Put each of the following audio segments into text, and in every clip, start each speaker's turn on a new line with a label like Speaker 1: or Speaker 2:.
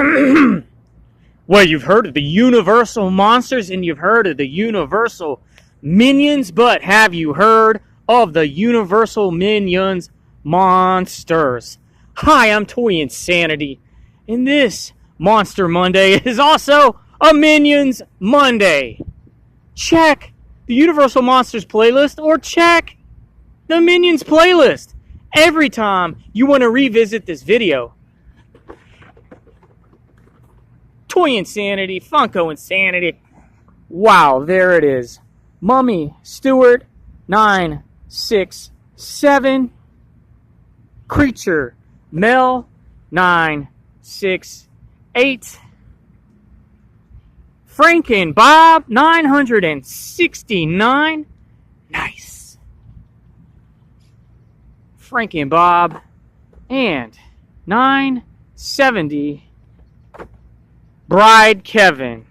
Speaker 1: Well, you've heard of the Universal Monsters and you've heard of the Universal Minions, but have you heard of the Universal Minions Monsters? Hi, I'm Toy Insanity, and this Monster Monday is also a Minions Monday. Check the Universal Monsters playlist or check the Minions playlist every time you want to revisit this video. Toy Insanity, Funko Insanity. Wow, there it is. Mummy Stewart 967. Creature Mel 968. Franken Bob 969. Nice. Franken Bob and 970. Bride Kevin.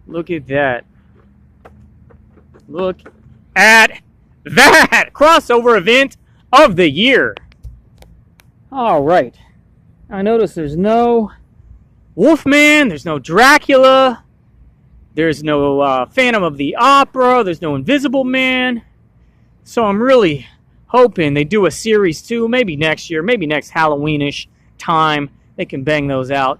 Speaker 1: Look at that. Look at that. Crossover event of the year. All right. I notice there's no Wolfman. There's no Dracula. There's no Phantom of the Opera. There's no Invisible Man. So I'm really hoping they do a series 2. Maybe next year. Maybe next Halloween-ish time. They can bang those out.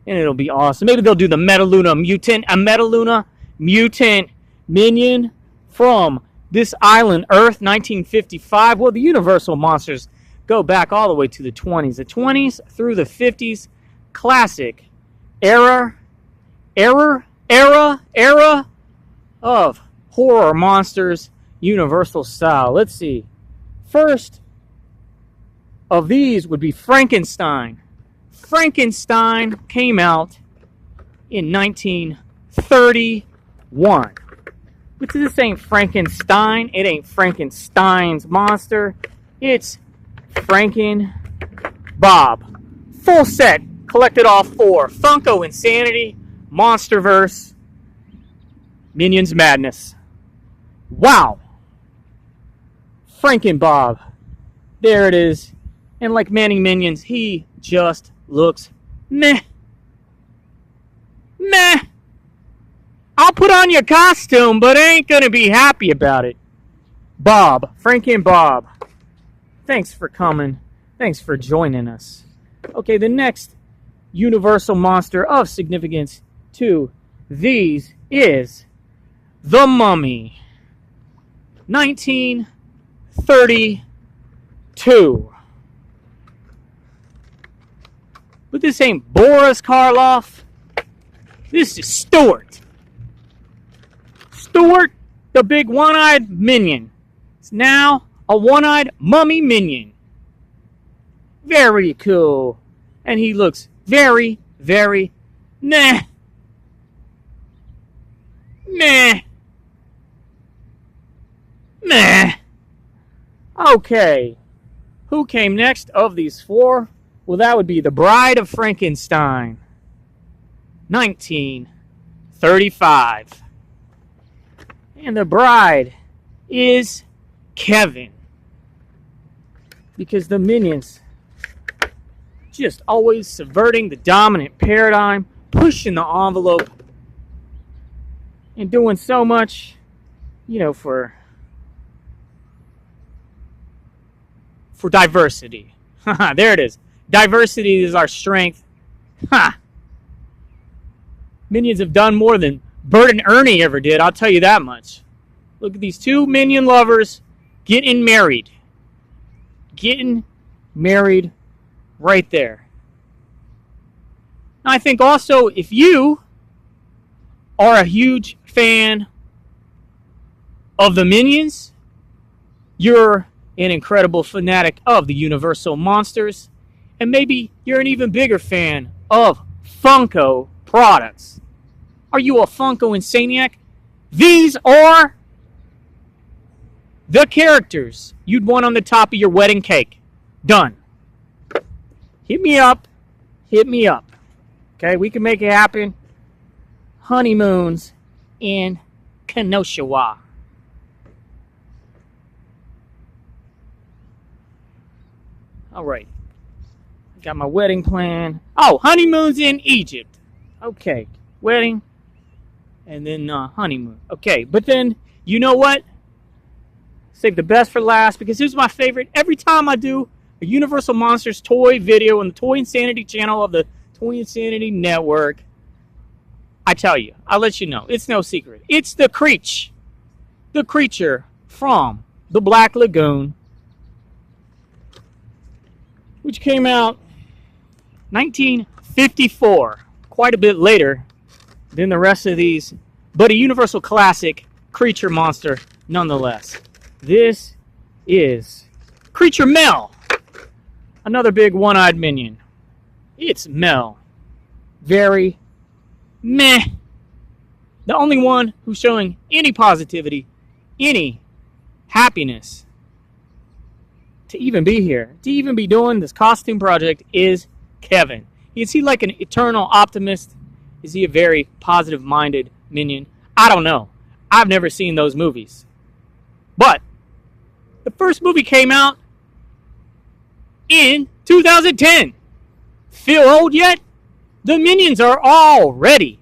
Speaker 1: And it'll be awesome. Maybe they'll do the Metaluna Mutant. A Metaluna Mutant Minion from this island, Earth, 1955. Well, the Universal Monsters go back all the way to the 20s. The 20s through the 50s. Classic era of horror monsters, Universal style. Let's see. First of these would be Frankenstein. Frankenstein came out in 1931. But this ain't Frankenstein. It ain't Frankenstein's monster. It's Franken Bob. Full set. Collected all 4. Funko Insanity, Monsterverse, Minions Madness. Wow. Franken Bob. There it is. And like many Minions, he just looks meh. Meh. I'll put on your costume, but I ain't gonna be happy about it. Bob. Franken Bob. Thanks for coming. Thanks for joining us. Okay, the next Universal monster of significance to these is the Mummy. 1932. But this ain't Boris Karloff. This is Stuart. Stuart, the big one-eyed minion. It's now a one-eyed mummy minion. Very cool. And he looks very, very meh. Meh. Meh. Okay. Who came next of these 4? Well, that would be the Bride of Frankenstein. 1935. And the bride is Kevin. Because the Minions just always subverting the dominant paradigm, pushing the envelope, and doing so much, for diversity. There it is. Diversity is our strength. Ha! Minions have done more than Bert and Ernie ever did, I'll tell you that much. Look at these 2 Minion lovers getting married. Getting married right there. Now, I think also if you are a huge fan of the Minions, you're an incredible fanatic of the Universal Monsters, and maybe you're an even bigger fan of Funko products. Are you a Funko Insaniac? These are the characters you'd want on the top of your wedding cake. Done. Hit me up. Hit me up. Okay, we can make it happen. Honeymoons in Kenosha. All right. Got my wedding plan. Oh, honeymoon's in Egypt. Okay, wedding, and then honeymoon. Okay, but then, you know what? Save the best for last, because here's my favorite. Every time I do a Universal Monsters toy video on the Toy Insanity channel of the Toy Insanity Network, I tell you, I'll let you know. It's no secret. It's the creature from the Black Lagoon, which came out 1954, quite a bit later than the rest of these, but a Universal classic creature monster nonetheless. This is Creature Mel, another big one-eyed minion. It's Mel. Very meh. The only one who's showing any positivity, any happiness to even be here, to even be doing this costume project is Kevin. Is he like an eternal optimist? Is he a very positive-minded minion? I don't know. I've never seen those movies. But the first movie came out in 2010. Feel old yet? The Minions are already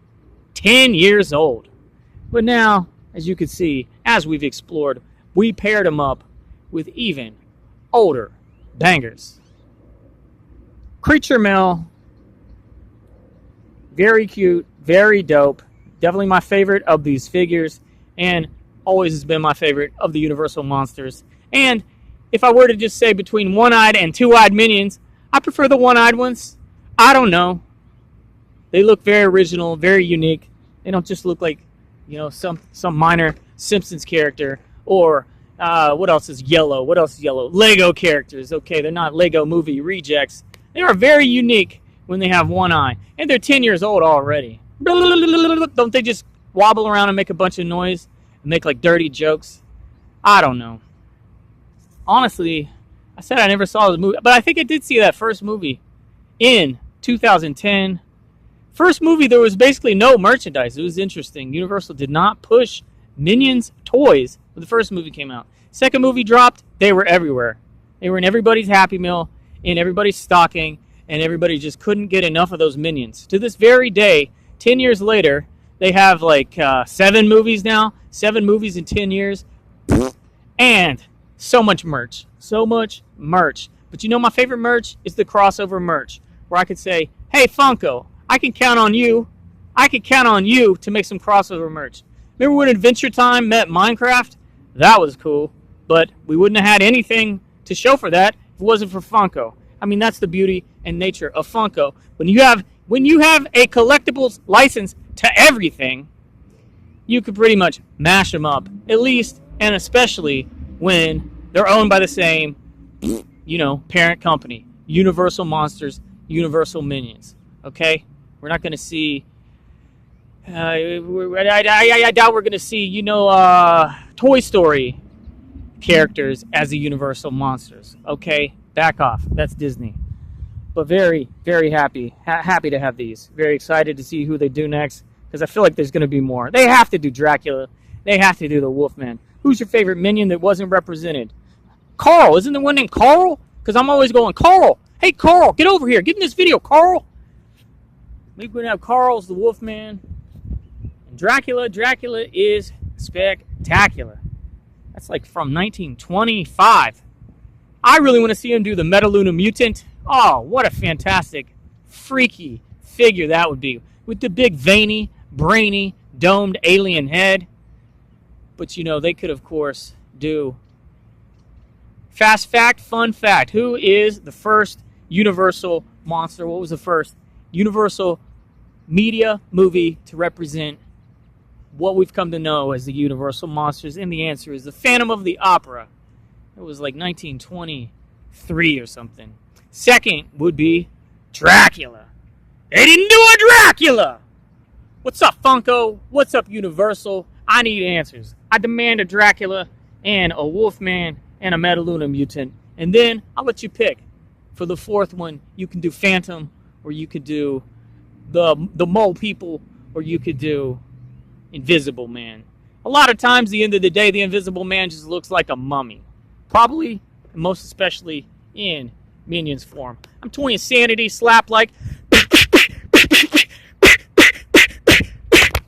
Speaker 1: 10 years old. But now, as you can see, as we've explored, we paired them up with even older bangers. Creature Mel, very cute, very dope. Definitely my favorite of these figures, and always has been my favorite of the Universal Monsters. And if I were to just say between one-eyed and two-eyed minions, I prefer the one-eyed ones. I don't know. They look very original, very unique. They don't just look like, some minor Simpsons character or what else is yellow? What else is yellow? Lego characters. Okay, they're not Lego movie rejects. They are very unique when they have one eye. And they're 10 years old already. Don't they just wobble around and make a bunch of noise and make like dirty jokes? I don't know. Honestly, I said I never saw the movie, but I think I did see that first movie in 2010. First movie, there was basically no merchandise. It was interesting. Universal did not push Minions toys when the first movie came out. Second movie dropped, they were everywhere. They were in everybody's Happy Meal, in everybody's stocking, and everybody just couldn't get enough of those Minions. To this very day, 10 years later, they have like 7 movies now. 7 movies in 10 years. And so much merch. So much merch. But my favorite merch is the crossover merch, where I could say, hey, Funko, I can count on you. I can count on you to make some crossover merch. Remember when Adventure Time met Minecraft? That was cool. But we wouldn't have had anything to show for that if it wasn't for Funko. I mean, that's the beauty and nature of Funko. When you have a collectibles license to everything, you could pretty much mash them up. At least and especially when they're owned by the same, parent company. Universal Monsters, Universal Minions. Okay? We're not going to see... I doubt we're going to see, Toy Story characters as the Universal Monsters. Okay? Back off. That's Disney. But very, very happy to have these. Very excited to see who they do next, because I feel like there's going to be more. They have to do Dracula. They have to do the Wolfman. Who's your favorite minion that wasn't represented? Carl. Isn't there one named Carl? Because I'm always going, Carl. Hey, Carl, get over here. Get in this video, Carl. We're going to have Carl's the Wolfman. And Dracula is spectacular. That's like from 1925. I really want to see him do the Metaluna Mutant. Oh, what a fantastic, freaky figure that would be. With the big, veiny, brainy, domed alien head. But, they could, of course, do... Fast fact, fun fact. Who is the first Universal monster? What was the first Universal media movie to represent what we've come to know as the Universal Monsters? And the answer is the Phantom of the Opera. It was like 1923 or something. Second would be Dracula. They didn't do a Dracula! What's up, Funko? What's up, Universal? I need answers. I demand a Dracula and a Wolfman and a Metaluna Mutant. And then I'll let you pick. For the fourth one, you can do Phantom, or you could do the Mole People, or you could do Invisible Man. A lot of times, at the end of the day, the Invisible Man just looks like a mummy. Probably, most especially in Minions form. I'm toy insanity slap like.